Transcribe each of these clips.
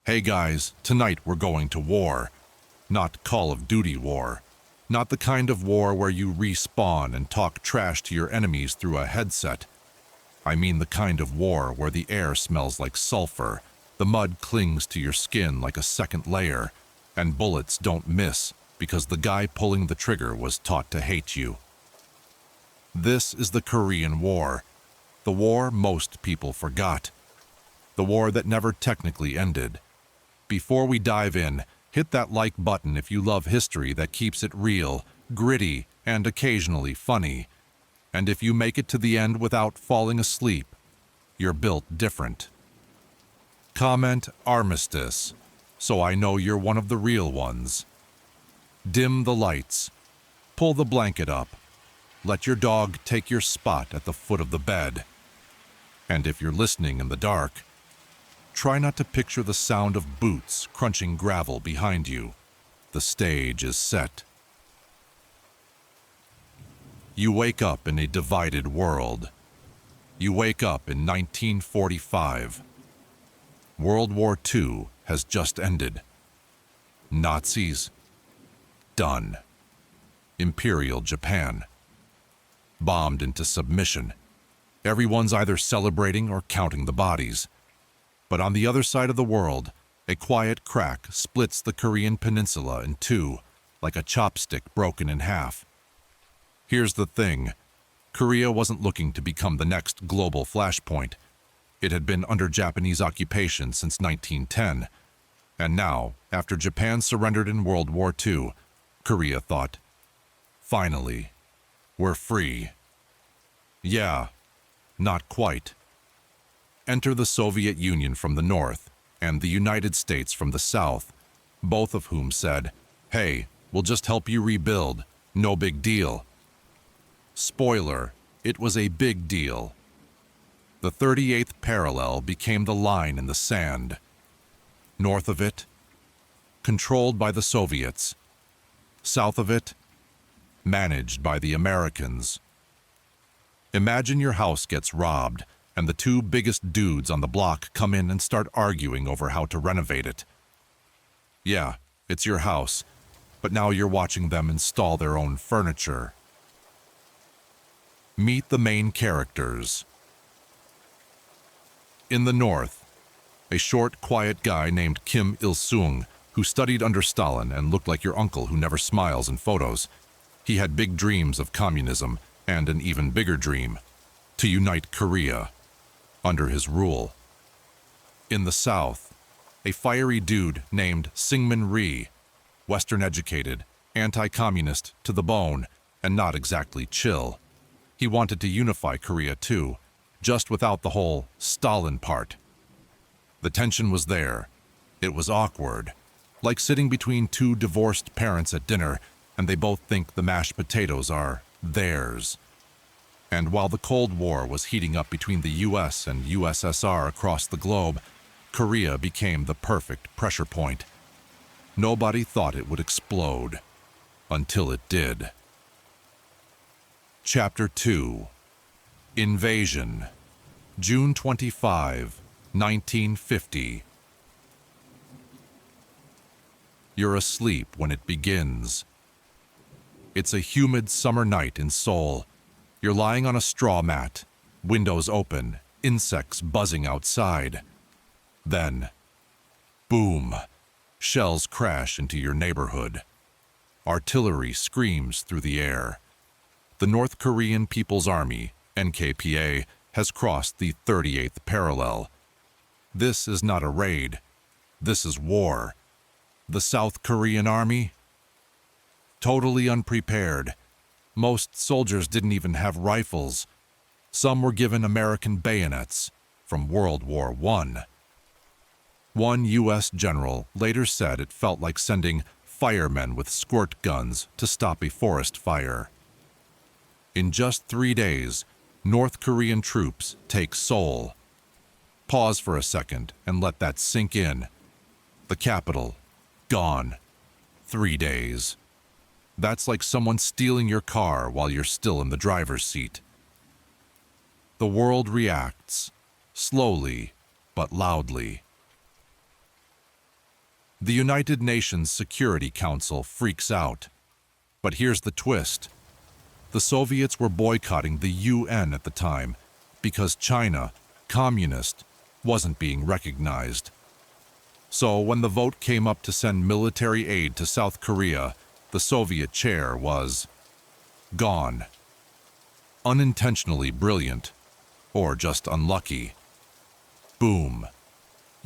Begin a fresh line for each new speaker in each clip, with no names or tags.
Hey guys, tonight we're going to war. Not Call of Duty war. Not the kind of war where you respawn and talk trash to your enemies through a headset. I mean the kind of war where the air smells like sulfur, the mud clings to your skin like a second layer, and bullets don't miss because the guy pulling the trigger was taught to hate you. This is the Korean War, the war most people forgot, the war that never technically ended. Before we dive in, hit that like button if you love history that keeps it real, gritty, and occasionally funny. And if you make it to the end without falling asleep, you're built different. Comment armistice, so I know you're one of the real ones. Dim the lights. Pull the blanket up. Let your dog take your spot at the foot of the bed. And if you're listening in the dark, try not to picture the sound of boots crunching gravel behind you. The stage is set. You wake up in a divided world. You wake up in 1945. World War II has just ended. Nazis, done. Imperial Japan, bombed into submission. Everyone's either celebrating or counting the bodies. But on the other side of the world, a quiet crack splits the Korean peninsula in two, like a chopstick broken in half. Here's the thing. Korea wasn't looking to become the next global flashpoint. It had been under Japanese occupation since 1910. And now, after Japan surrendered in World War II, Korea thought, finally, we're free. Yeah, not quite. Enter the Soviet Union from the north and the United States from the south, both of whom said, hey, we'll just help you rebuild, no big deal. Spoiler, it was a big deal. The 38th parallel became the line in the sand. North of it, controlled by the Soviets. South of it, managed by the Americans. Imagine your house gets robbed, and the two biggest dudes on the block come in and start arguing over how to renovate it. Yeah, it's your house, but now you're watching them install their own furniture. Meet the main characters. In the north, a short, quiet guy named Kim Il-sung, who studied under Stalin and looked like your uncle who never smiles in photos. He had big dreams of communism and an even bigger dream, to unite Korea under his rule. In the south, a fiery dude named Syngman Rhee, Western-educated, anti-communist to the bone, and not exactly chill. He wanted to unify Korea too, just without the whole Stalin part. The tension was there. It was awkward, like sitting between two divorced parents at dinner, and they both think the mashed potatoes are theirs. And while the Cold War was heating up between the US and USSR across the globe, Korea became the perfect pressure point. Nobody thought it would explode, until it did. Chapter 2. Invasion. June 25, 1950. You're asleep when it begins. It's a humid summer night in Seoul. You're lying on a straw mat, windows open, insects buzzing outside. Then, boom, shells crash into your neighborhood. Artillery screams through the air. The North Korean People's Army, NKPA, has crossed the 38th parallel. This is not a raid. This is war. The South Korean Army? Totally unprepared. Most soldiers didn't even have rifles. Some were given American bayonets from World War I. One U.S. general later said it felt like sending firemen with squirt guns to stop a forest fire. In just 3 days, North Korean troops take Seoul. Pause for a second and let that sink in. The capital, gone. 3 days. That's like someone stealing your car while you're still in the driver's seat. The world reacts, slowly but loudly. The United Nations Security Council freaks out. But here's the twist. The Soviets were boycotting the UN at the time because China, communist, wasn't being recognized. So when the vote came up to send military aid to South Korea, the Soviet chair was gone. Unintentionally brilliant, or just unlucky. Boom.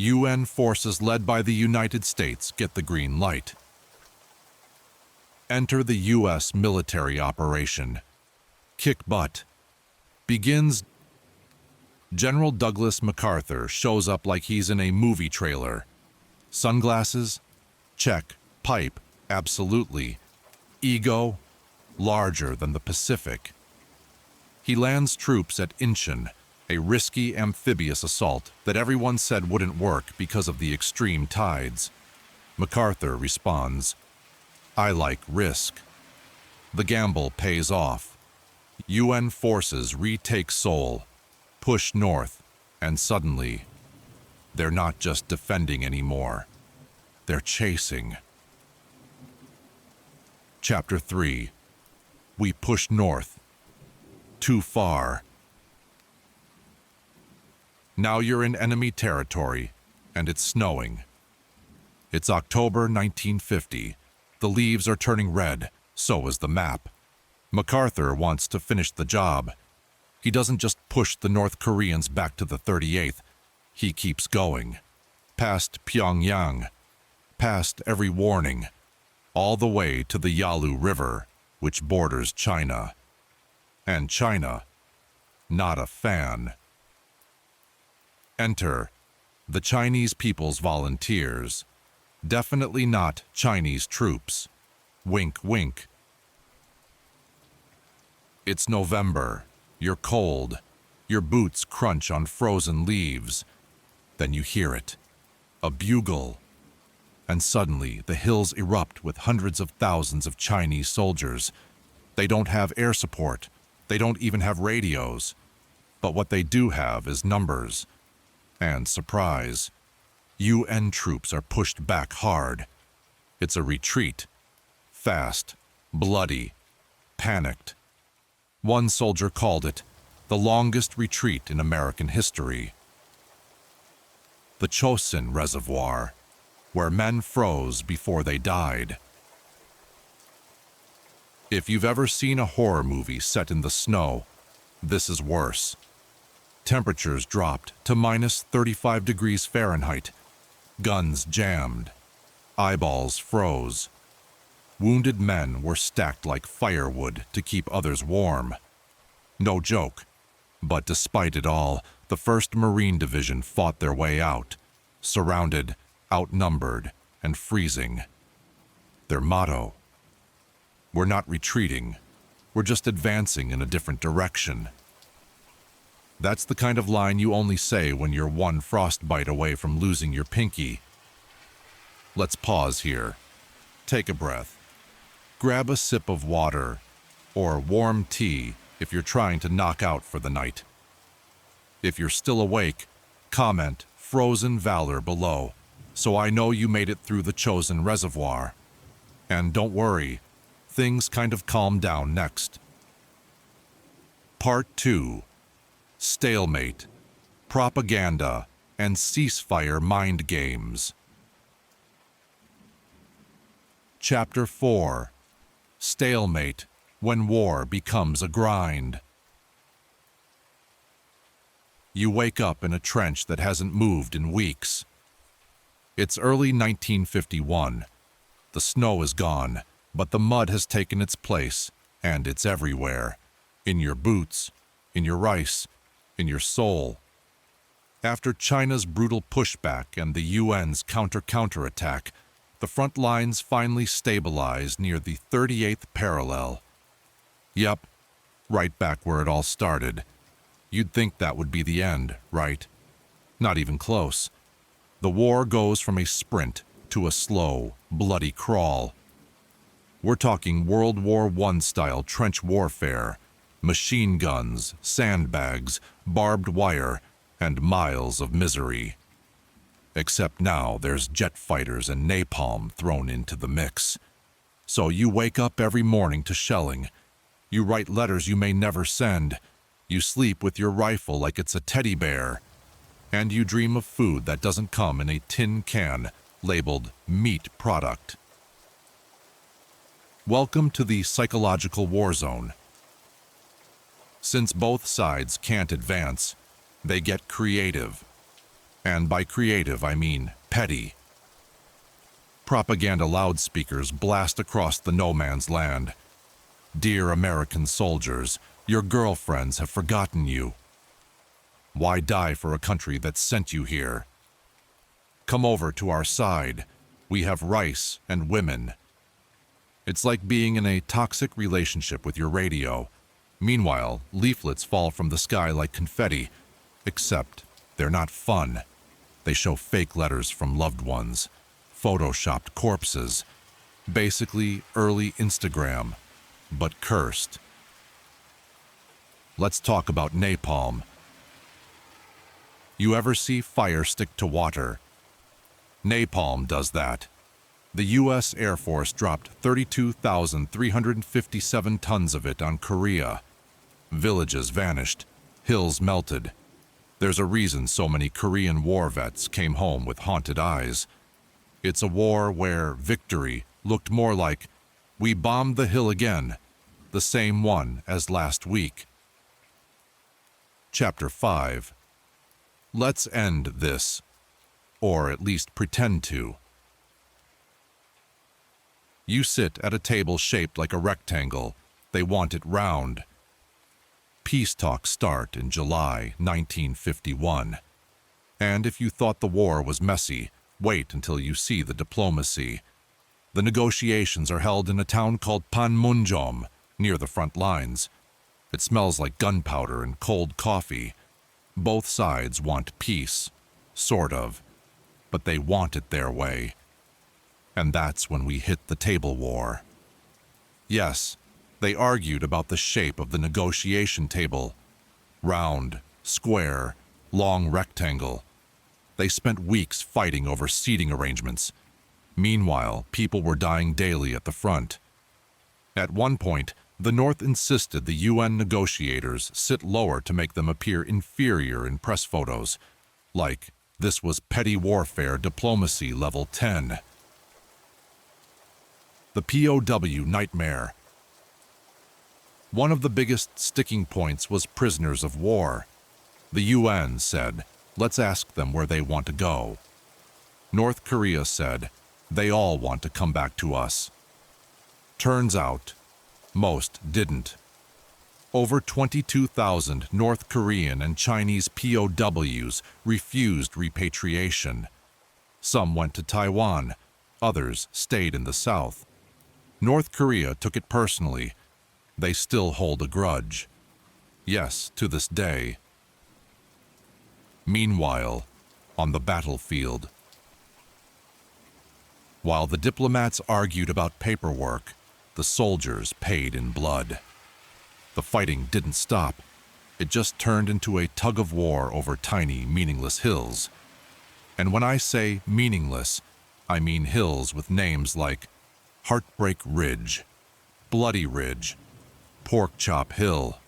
UN forces led by the United States get the green light. Enter the U.S. military operation. Kick butt. Begins. General Douglas MacArthur shows up like he's in a movie trailer. Sunglasses? Check. Pipe? Absolutely. Ego? Larger than the Pacific. He lands troops at Incheon, a risky amphibious assault that everyone said wouldn't work because of the extreme tides. MacArthur responds, "I like risk." The gamble pays off. UN forces retake Seoul, push north, and suddenly, they're not just defending anymore. They're chasing. Chapter 3. We push north. Too far. Now you're in enemy territory, and it's snowing. It's October 1950. The leaves are turning red, so is the map. MacArthur wants to finish the job. He doesn't just push the North Koreans back to the 38th. He keeps going. Past Pyongyang. Past every warning. All the way to the Yalu River, which borders China. And China, not a fan. Enter the Chinese People's Volunteers. Definitely not Chinese troops. Wink, wink. It's November. You're cold. Your boots crunch on frozen leaves. Then you hear it. A bugle. And suddenly the hills erupt with hundreds of thousands of Chinese soldiers. They don't have air support. They don't even have radios. But what they do have is numbers. And surprise. UN troops are pushed back hard. It's a retreat. Fast, bloody, panicked. One soldier called it the longest retreat in American history. The Chosin Reservoir, where men froze before they died. If you've ever seen a horror movie set in the snow, this is worse. Temperatures dropped to minus 35 degrees Fahrenheit. Guns jammed. Eyeballs froze. Wounded men were stacked like firewood to keep others warm. No joke. But despite it all, the 1st Marine Division fought their way out, surrounded, outnumbered, and freezing. Their motto: we're not retreating, we're just advancing in a different direction. That's the kind of line you only say when you're one frostbite away from losing your pinky. Let's pause here. Take a breath. Grab a sip of water, or warm tea if you're trying to knock out for the night. If you're still awake, comment "Frozen Valor" below, so I know you made it through the Chosin Reservoir. And don't worry, things kind of calm down next. Part 2. Stalemate, Propaganda, and Ceasefire Mind Games. Chapter 4. Stalemate, when war becomes a grind. You wake up in a trench that hasn't moved in weeks. It's early 1951. The snow is gone, but the mud has taken its place, and it's everywhere. In your boots, in your rice, in your soul. After China's brutal pushback and the UN's counter-attack, the front lines finally stabilized near the 38th parallel. Yep, right back where it all started. You'd think that would be the end, right? Not even close. The war goes from a sprint to a slow, bloody crawl. We're talking World War I-style trench warfare, machine guns, sandbags, barbed wire, and miles of misery. Except now there's jet fighters and napalm thrown into the mix. So you wake up every morning to shelling. You write letters you may never send. You sleep with your rifle like it's a teddy bear. And you dream of food that doesn't come in a tin can labeled meat product. Welcome to the psychological war zone. Since both sides can't advance, they get creative. And by creative, I mean petty. Propaganda loudspeakers blast across the no man's land. Dear American soldiers, your girlfriends have forgotten you. Why die for a country that sent you here? Come over to our side. We have rice and women. It's like being in a toxic relationship with your radio. Meanwhile, leaflets fall from the sky like confetti, except they're not fun. They show fake letters from loved ones, photoshopped corpses, basically early Instagram, but cursed. Let's talk about napalm. You ever see fire stick to water? Napalm does that. The U.S. Air Force dropped 32,357 tons of it on Korea. Villages vanished, hills melted. There's a reason so many Korean war vets came home with haunted eyes. It's a war where victory looked more like, we bombed the hill again, the same one as last week. Chapter 5. Let's end this, or at least pretend to. You sit at a table shaped like a rectangle. They want it round. Peace talks start in July 1951. And if you thought the war was messy, wait until you see the diplomacy. The negotiations are held in a town called Panmunjom, near the front lines. It smells like gunpowder and cold coffee. Both sides want peace, sort of, but they want it their way. And that's when we hit the table war. Yes, they argued about the shape of the negotiation table. Round, square, long rectangle. They spent weeks fighting over seating arrangements. Meanwhile, people were dying daily at the front. At one point, the North insisted the UN negotiators sit lower to make them appear inferior in press photos, like this was petty warfare diplomacy level 10. The POW nightmare. One of the biggest sticking points was prisoners of war. The UN said, let's ask them where they want to go. North Korea said, they all want to come back to us. Turns out, most didn't. Over 22,000 North Korean and Chinese POWs refused repatriation. Some went to Taiwan, others stayed in the South. North Korea took it personally. They still hold a grudge. Yes, to this day. Meanwhile, on the battlefield. While the diplomats argued about paperwork, the soldiers paid in blood. The fighting didn't stop. It just turned into a tug of war over tiny, meaningless hills. And when I say meaningless, I mean hills with names like Heartbreak Ridge, Bloody Ridge, Pork Chop Hill,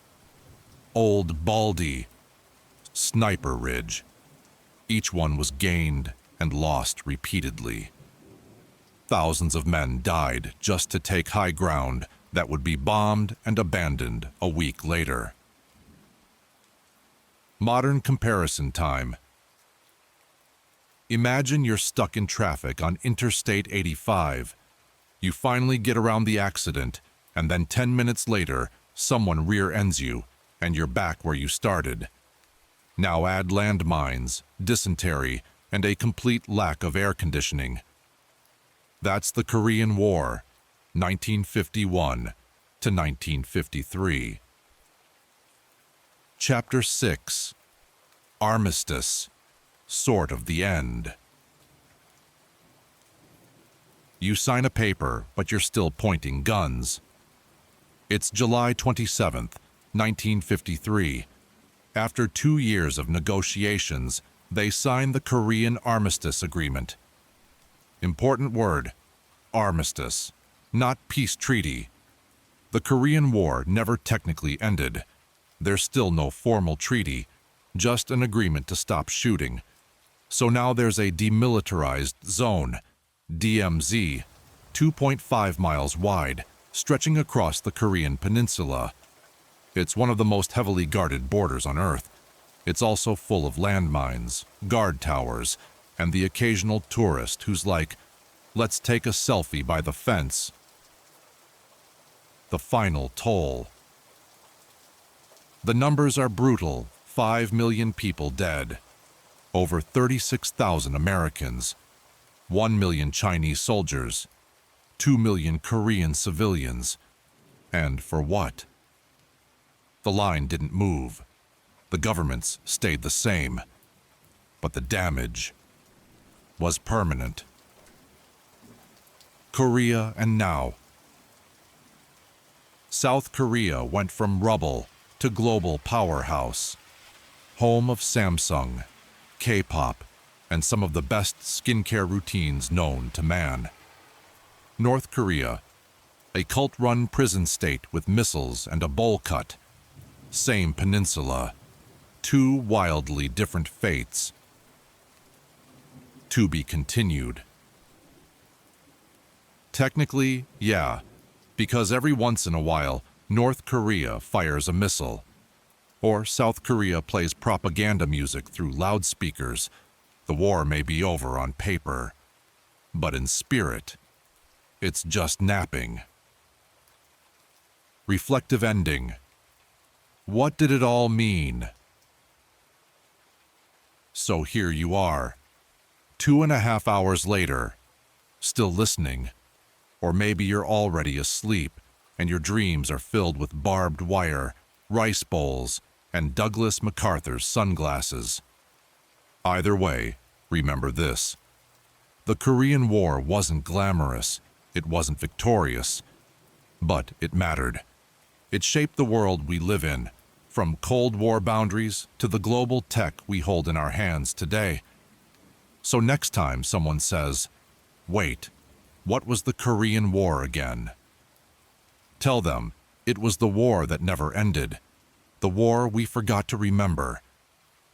Old Baldy, Sniper Ridge. Each one was gained and lost repeatedly. Thousands of men died just to take high ground that would be bombed and abandoned a week later. Modern comparison time. Imagine you're stuck in traffic on Interstate 85. You finally get around the accident, and then 10 minutes later, someone rear-ends you, and you're back where you started. Now add landmines, dysentery, and a complete lack of air conditioning. That's the Korean War, 1951 to 1953. Chapter 6. Armistice, sort of the end. You sign a paper, but you're still pointing guns. It's July 27th, 1953. After 2 years of negotiations, They signed the Korean Armistice Agreement. Important word, armistice, not peace treaty. The Korean War never technically ended. There's still no formal treaty, just an agreement to stop shooting. So now there's a demilitarized zone, DMZ, 2.5 miles wide, stretching across the Korean peninsula. It's one of the most heavily guarded borders on Earth. It's also full of landmines, guard towers, and the occasional tourist who's like, let's take a selfie by the fence. The final toll. The numbers are brutal, 5 million people dead, over 36,000 Americans, 1 million Chinese soldiers, 2 million Korean civilians. And for what? The line didn't move. The governments stayed the same. But the damage was permanent. Korea and now. South Korea went from rubble to global powerhouse, home of Samsung, K-pop, and some of the best skincare routines known to man. North Korea, a cult-run prison state with missiles and a bowl cut. Same peninsula, two wildly different fates. To be continued. Technically, yeah, because every once in a while, North Korea fires a missile, or South Korea plays propaganda music through loudspeakers. The war may be over on paper, but in spirit, it's just napping. Reflective ending. What did it all mean? So here you are, 2.5 hours later, still listening. Or maybe you're already asleep and your dreams are filled with barbed wire, rice bowls, and Douglas MacArthur's sunglasses. Either way, remember this. The Korean War wasn't glamorous, it wasn't victorious, but it mattered. It shaped the world we live in, from Cold War boundaries to the global tech we hold in our hands today. So next time someone says, wait, what was the Korean War again? Tell them it was the war that never ended, the war we forgot to remember,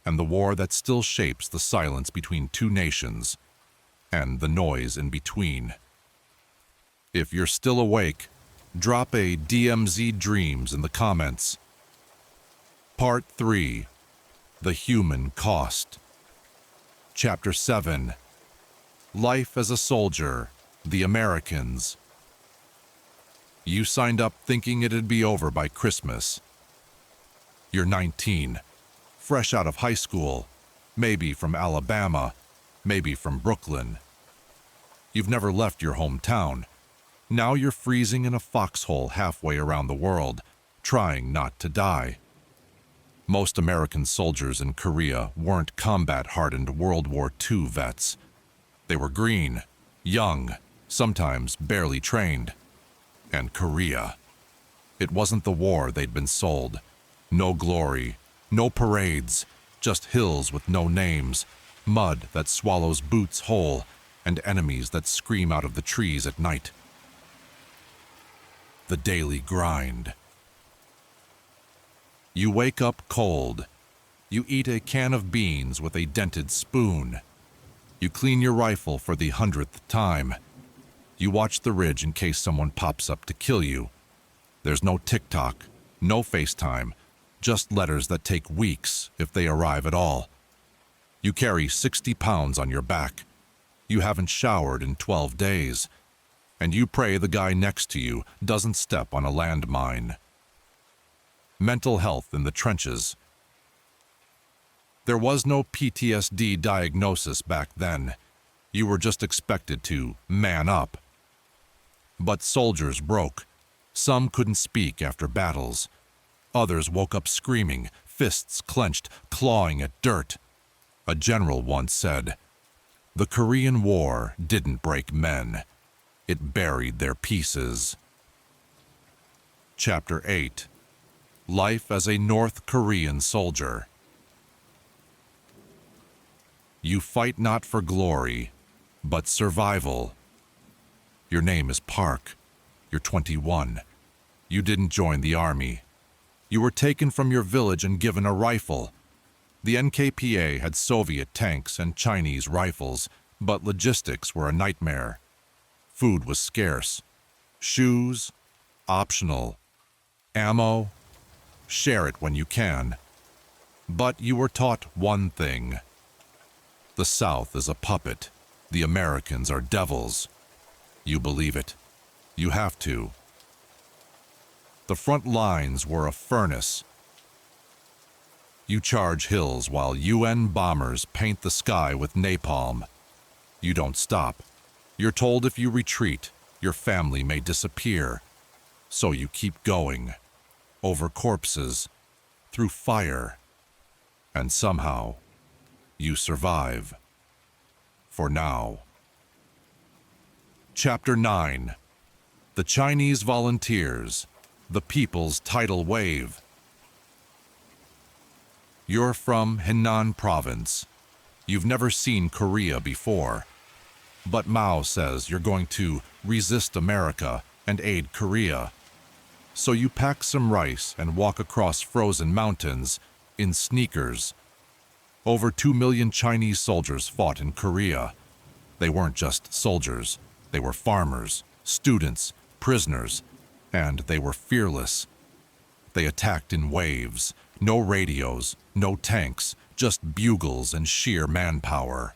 and the war that still shapes the silence between two nations and the noise in between. If you're still awake, drop a DMZ Dreams in the comments. Part 3. The Human Cost. Chapter 7. Life as a Soldier. The Americans. You signed up thinking it'd be over by Christmas. You're 19, fresh out of high school, maybe from Alabama, maybe from Brooklyn. You've never left your hometown. Now you're freezing in a foxhole halfway around the world, trying not to die. Most American soldiers in Korea weren't combat-hardened World War II vets. They were green, young, sometimes barely trained. And Korea. It wasn't the war they'd been sold. No glory, no parades, just hills with no names, mud that swallows boots whole, and enemies that scream out of the trees at night. The daily grind. You wake up cold. You eat a can of beans with a dented spoon. You clean your rifle for the 100th time. You watch the ridge in case someone pops up to kill you. There's no TikTok, no FaceTime, just letters that take weeks if they arrive at all. You carry 60 pounds on your back. You haven't showered in 12 days. And you pray the guy next to you doesn't step on a landmine. Mental health in the trenches. There was no PTSD diagnosis back then. You were just expected to man up. But soldiers broke. Some couldn't speak after battles. Others woke up screaming, fists clenched, clawing at dirt. A general once said, "The Korean War didn't break men. It buried their pieces." Chapter 8. Life as a North Korean Soldier. You fight not for glory, but survival. Your name is Park. You're 21. You didn't join the army. You were taken from your village and given a rifle. The NKPA had Soviet tanks and Chinese rifles, but logistics were a nightmare. Food was scarce. Shoes, optional. Ammo, share it when you can. But you were taught one thing. The South is a puppet. The Americans are devils. You believe it. You have to. The front lines were a furnace. You charge hills while UN bombers paint the sky with napalm. You don't stop. You're told if you retreat, your family may disappear. So you keep going. Over corpses. Through fire. And somehow, you survive. For now. Chapter 9. The Chinese Volunteers. The People's Tidal Wave. You're from Henan Province. You've never seen Korea before. But Mao says you're going to resist America and aid Korea. So you pack some rice and walk across frozen mountains in sneakers. Over 2 million Chinese soldiers fought in Korea. They weren't just soldiers. They were farmers, students, prisoners, and they were fearless. They attacked in waves. No radios, no tanks, just bugles and sheer manpower.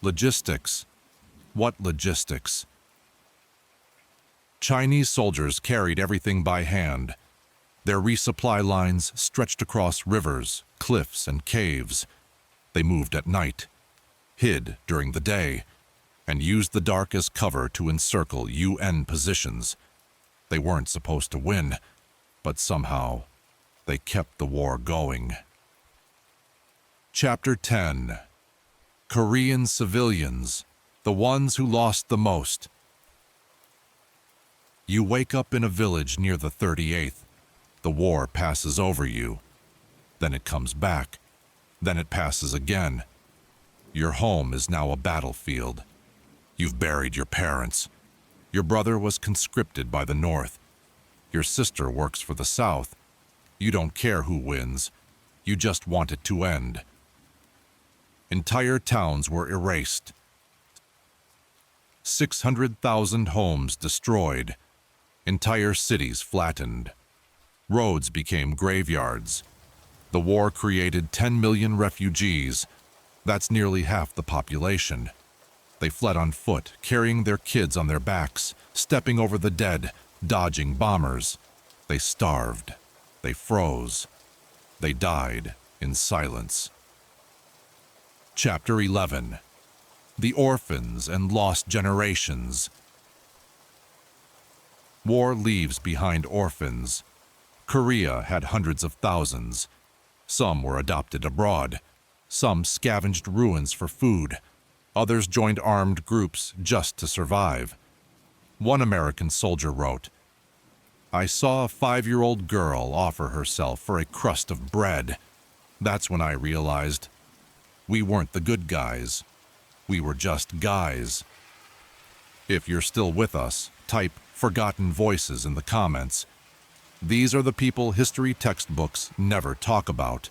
Logistics. What logistics? Chinese soldiers carried everything by hand. Their resupply lines stretched across rivers, cliffs, and caves. They moved at night, hid during the day, and used the dark as cover to encircle UN positions. They weren't supposed to win, but somehow they kept the war going. Chapter 10. Korean Civilians, the ones who lost the most. You wake up in a village near the 38th. The war passes over you. Then it comes back. Then it passes again. Your home is now a battlefield. You've buried your parents. Your brother was conscripted by the North. Your sister works for the South. You don't care who wins. You just want it to end. Entire towns were erased. 600,000 homes destroyed. Entire cities flattened. Roads became graveyards. The war created 10 million refugees. That's nearly half the population. They fled on foot, carrying their kids on their backs, stepping over the dead, dodging bombers. They starved. They froze. They died in silence. Chapter 11. The Orphans and Lost Generations. War leaves behind orphans. Korea had hundreds of thousands. Some were adopted abroad. Some scavenged ruins for food. Others joined armed groups just to survive. One American soldier wrote, "I saw a 5-year-old girl offer herself for a crust of bread. That's when I realized we weren't the good guys. We were just guys." If you're still with us, type "Forgotten Voices" in the comments. These are the people history textbooks never talk about.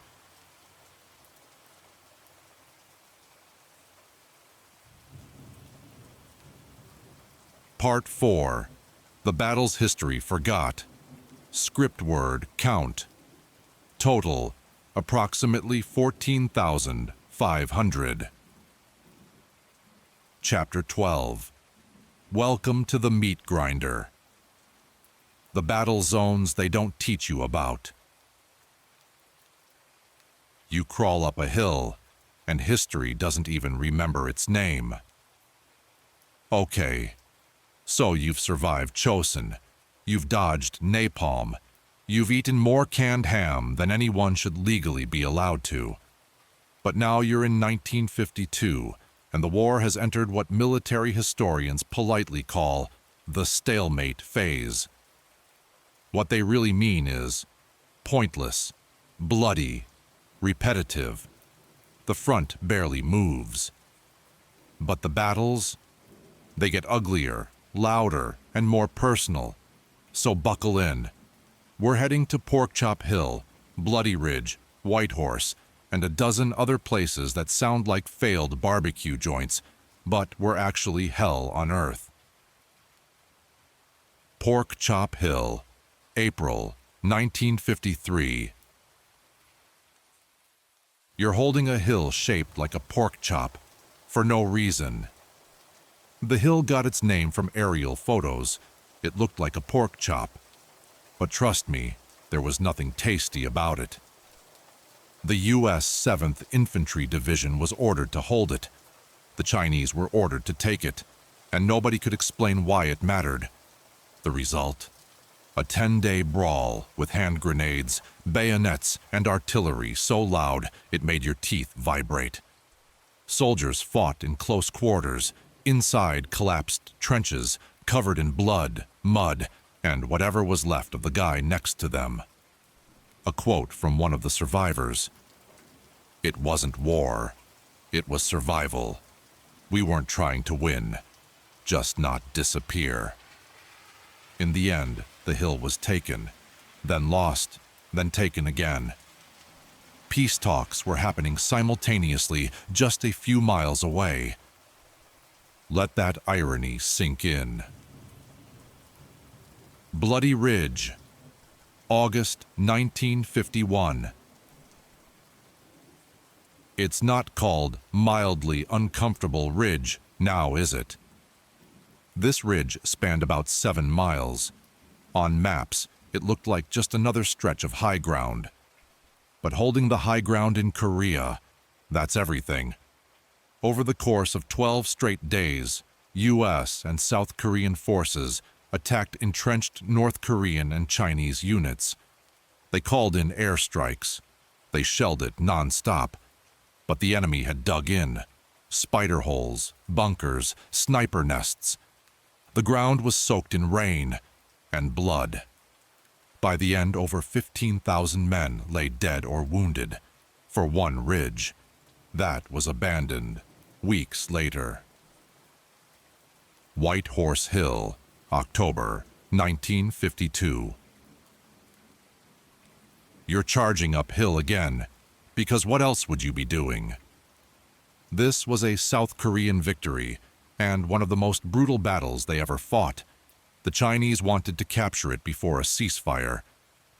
Part 4. The battle's history forgot. Script word count. Total, approximately 14,500. Chapter 12. Welcome to the meat grinder. The battle zones they don't teach you about. You crawl up a hill, and history doesn't even remember its name. Okay. So you've survived Chosin. You've dodged napalm. You've eaten more canned ham than anyone should legally be allowed to. But now you're in 1952, and the war has entered what military historians politely call the stalemate phase. What they really mean is pointless, bloody, repetitive. The front barely moves. But the battles? They get uglier, louder, and more personal. So buckle in. We're heading to Porkchop Hill, Bloody Ridge, Whitehorse, and a dozen other places that sound like failed barbecue joints, but were actually hell on earth. Porkchop Hill, April 1953. You're holding a hill shaped like a pork chop, for no reason. The hill got its name from aerial photos. It looked like a pork chop. But trust me, there was nothing tasty about it. The U.S. 7th Infantry Division was ordered to hold it. The Chinese were ordered to take it, and nobody could explain why it mattered. The result? A 10-day brawl with hand grenades, bayonets, and artillery so loud it made your teeth vibrate. Soldiers fought in close quarters, inside collapsed trenches, covered in blood, mud, and whatever was left of the guy next to them. A quote from one of the survivors. "It wasn't war. It was survival. We weren't trying to win, just not disappear." In the end, the hill was taken, then lost, then taken again. Peace talks were happening simultaneously just a few miles away. Let that irony sink in. Bloody Ridge, August 1951. It's not called mildly uncomfortable ridge now, is it? This ridge spanned about 7 miles. On maps, it looked like just another stretch of high ground. But holding the high ground in Korea, that's everything. Over the course of 12 straight days, U.S. and South Korean forces attacked entrenched North Korean and Chinese units. They called in airstrikes. They shelled it non-stop. But the enemy had dug in. Spider holes, bunkers, sniper nests. The ground was soaked in rain and blood. By the end, over 15,000 men lay dead or wounded for one ridge. That was abandoned weeks later. White Horse Hill, October 1952. You're charging uphill again, because what else would you be doing? This was a South Korean victory, and one of the most brutal battles they ever fought. The Chinese wanted to capture it before a ceasefire.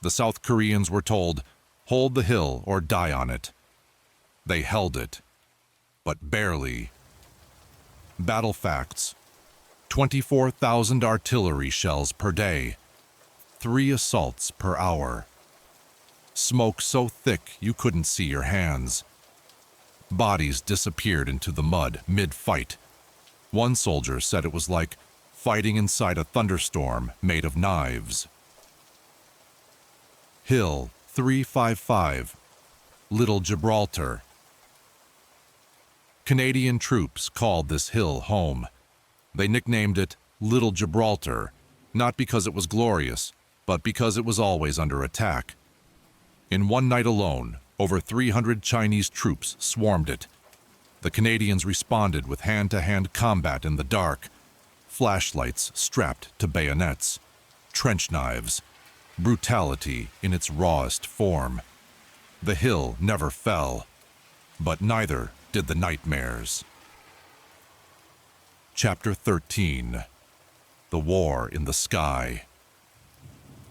The South Koreans were told, "Hold the hill or die on it." They held it, but barely. Battle facts: 24,000 artillery shells per day, 3 assaults per hour. Smoke so thick you couldn't see your hands. Bodies disappeared into the mud mid-fight. One soldier said it was like fighting inside a thunderstorm made of knives. Hill 355, Little Gibraltar. Canadian troops called this hill home. They nicknamed it Little Gibraltar, not because it was glorious, but because it was always under attack. In one night alone, over 300 Chinese troops swarmed it. The Canadians responded with hand-to-hand combat in the dark, flashlights strapped to bayonets, trench knives, brutality in its rawest form. The hill never fell, but neither did the nightmares. Chapter 13. The War in the Sky.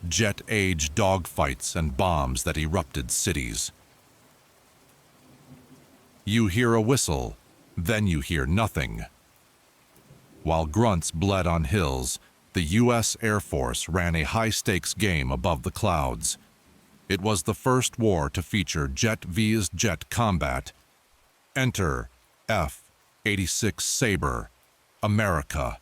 Jet-age dogfights and bombs that erupted cities. You hear a whistle, then you hear nothing. While grunts bled on hills, the U.S. Air Force ran a high-stakes game above the clouds. It was the first war to feature jet vs. jet combat. Enter F-86 Sabre, America.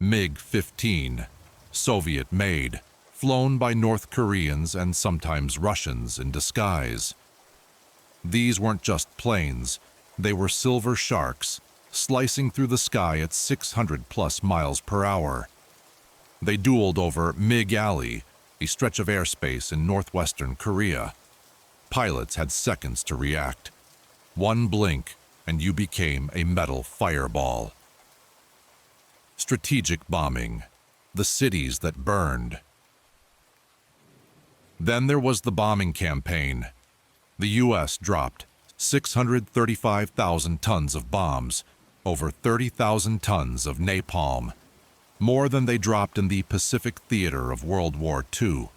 MiG-15, Soviet-made, flown by North Koreans and sometimes Russians in disguise. These weren't just planes, they were silver sharks, slicing through the sky at 600+ miles per hour. They dueled over MiG Alley, a stretch of airspace in northwestern Korea. Pilots had seconds to react. One blink, and you became a metal fireball. Strategic bombing, the cities that burned. Then there was the bombing campaign. The U.S. dropped 635,000 tons of bombs, over 30,000 tons of napalm, more than they dropped in the Pacific theater of World War II.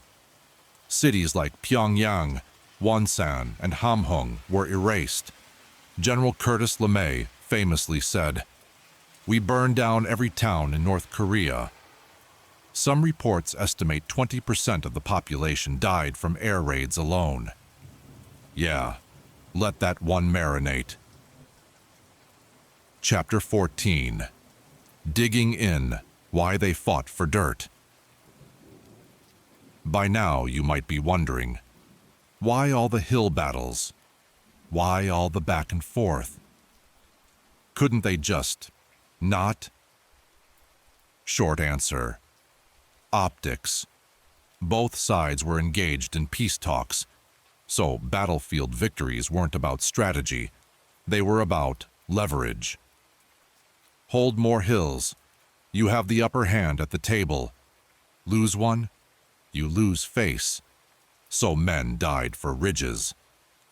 Cities like Pyongyang, Wonsan, and Hamhung were erased. General Curtis LeMay famously said, "We burned down every town in North Korea." Some reports estimate 20% of the population died from air raids alone. Yeah, let that one marinate. Chapter 14. Digging in, why they fought for dirt. By now you might be wondering, why all the hill battles? Why all the back and forth? Couldn't they just not? Short answer: optics. Both sides were engaged in peace talks, so battlefield victories weren't about strategy, they were about leverage. Hold more hills, you have the upper hand at the table. Lose one, you lose face. So men died for ridges,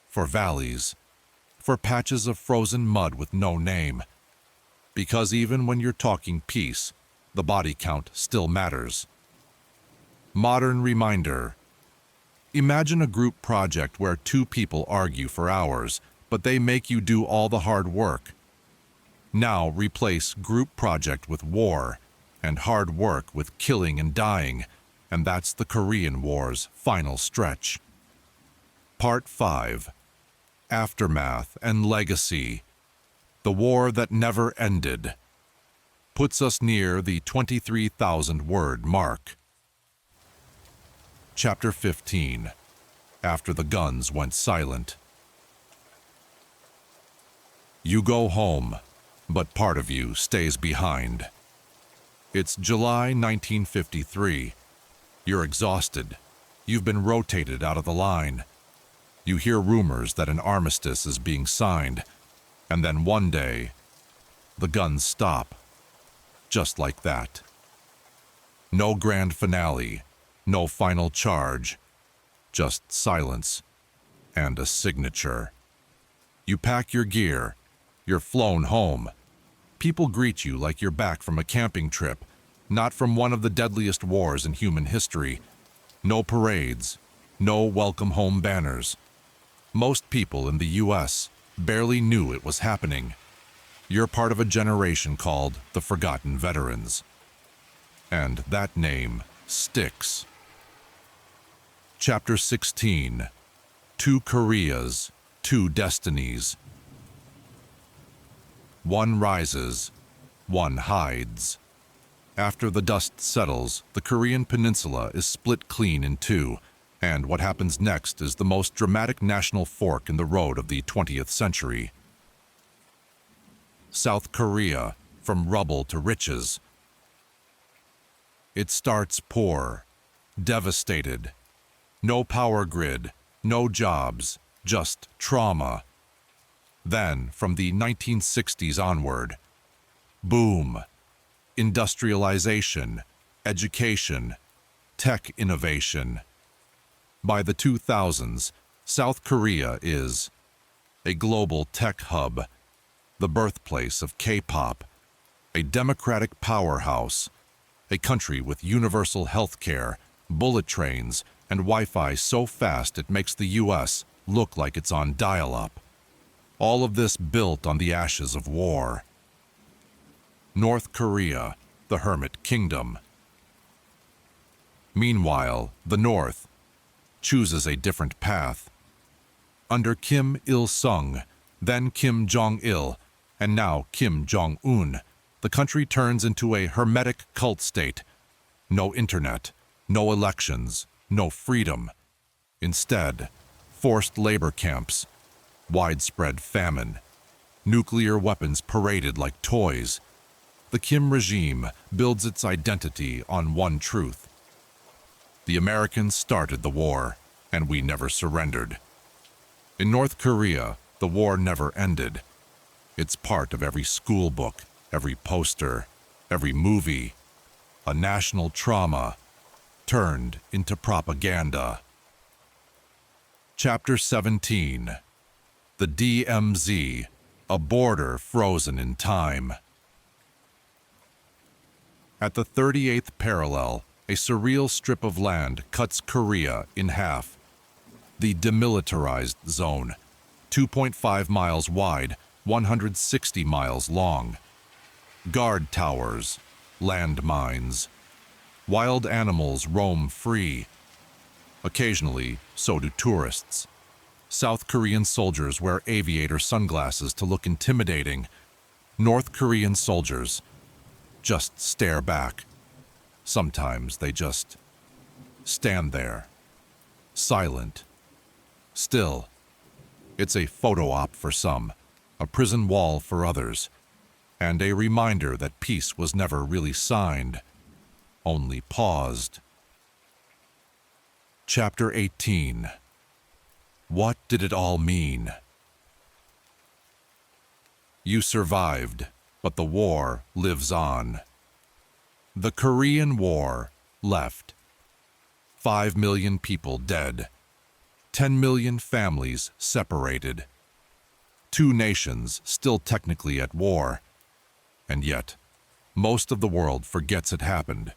for valleys, for patches of frozen mud with no name. Because even when you're talking peace, the body count still matters. Modern reminder: imagine a group project where two people argue for hours, but they make you do all the hard work. Now replace group project with war, and hard work with killing and dying, and that's the Korean War's final stretch. Part 5. Aftermath and Legacy. The war that never ended. Puts us near the 23,000-word mark. Chapter 15. After the guns went silent. You go home, but part of you stays behind. It's July 1953. You're exhausted. You've been rotated out of the line. You hear rumors that an armistice is being signed, and then one day, the guns stop. Just like that. No grand finale, no final charge, just silence and a signature. You pack your gear, you're flown home. People greet you like you're back from a camping trip, not from one of the deadliest wars in human history. No parades, no welcome home banners. Most people in the U.S. barely knew it was happening. You're part of a generation called the Forgotten Veterans. And that name sticks. Chapter 16. Two Koreas, Two Destinies. One rises, one hides. After the dust settles, the Korean peninsula is split clean in two, and what happens next is the most dramatic national fork in the road of the 20th century. South Korea, from rubble to riches. It starts poor, devastated. No power grid, no jobs, just trauma. Then, from the 1960s onward, boom, industrialization, education, tech innovation. By the 2000s, South Korea is a global tech hub, the birthplace of K-pop, a democratic powerhouse, a country with universal health care, bullet trains, and Wi-Fi so fast it makes the U.S. look like it's on dial-up. All of this built on the ashes of war. North Korea, the Hermit Kingdom. Meanwhile, the North chooses a different path. Under Kim Il-sung, then Kim Jong-il, and now Kim Jong-un, the country turns into a hermetic cult state. No internet, no elections, no freedom. Instead, forced labor camps, widespread famine, nuclear weapons paraded like toys. The Kim regime builds its identity on one truth. The Americans started the war, and we never surrendered. In North Korea, The war never ended. It's part of every school book, every poster, every movie. A national trauma turned into propaganda. Chapter 17. The DMZ, a border frozen in time. At the 38th parallel, a surreal strip of land cuts Korea in half. The demilitarized zone, 2.5 miles wide, 160 miles long. Guard towers, landmines. Wild animals roam free. Occasionally, so do tourists. South Korean soldiers wear aviator sunglasses to look intimidating. North Korean soldiers just stare back. Sometimes they just stand there, silent, still. It's a photo op for some, a prison wall for others, and a reminder that peace was never really signed, only paused. Chapter 18. What did it all mean? You survived, but the war lives on. The Korean War left. 5 million people dead. 10 million families separated. 2 nations still technically at war. And yet, most of the world forgets it happened.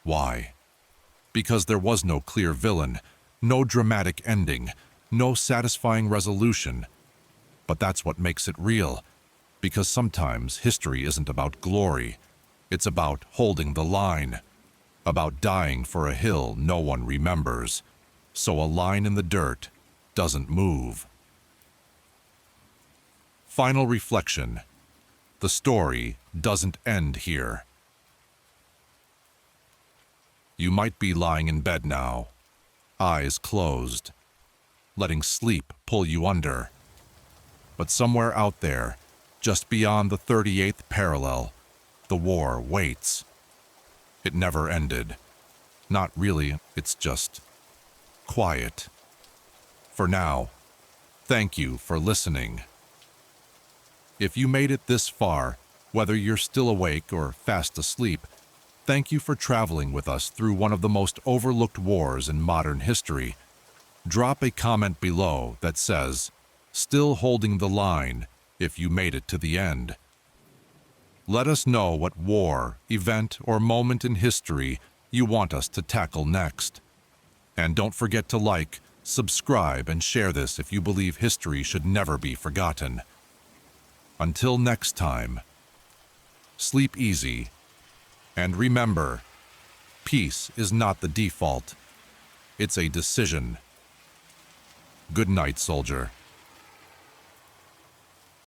Why? Because there was no clear villain, no dramatic ending, no satisfying resolution. But that's what makes it real, because sometimes history isn't about glory. It's about holding the line, about dying for a hill no one remembers, so a line in the dirt doesn't move. Final reflection. The story doesn't end here. You might be lying in bed now, eyes closed, letting sleep pull you under. But somewhere out there, just beyond the 38th parallel, the war waits. It never ended. Not really, it's just quiet. For now, thank you for listening. If you made it this far, whether you're still awake or fast asleep, thank you for traveling with us through one of the most overlooked wars in modern history. Drop a comment below that says, "Still holding the line," if you made it to the end. Let us know what war, event, or moment in history you want us to tackle next. And don't forget to like, subscribe, and share this if you believe history should never be forgotten. Until next time, sleep easy, and remember, peace is not the default. It's a decision. Good night, soldier.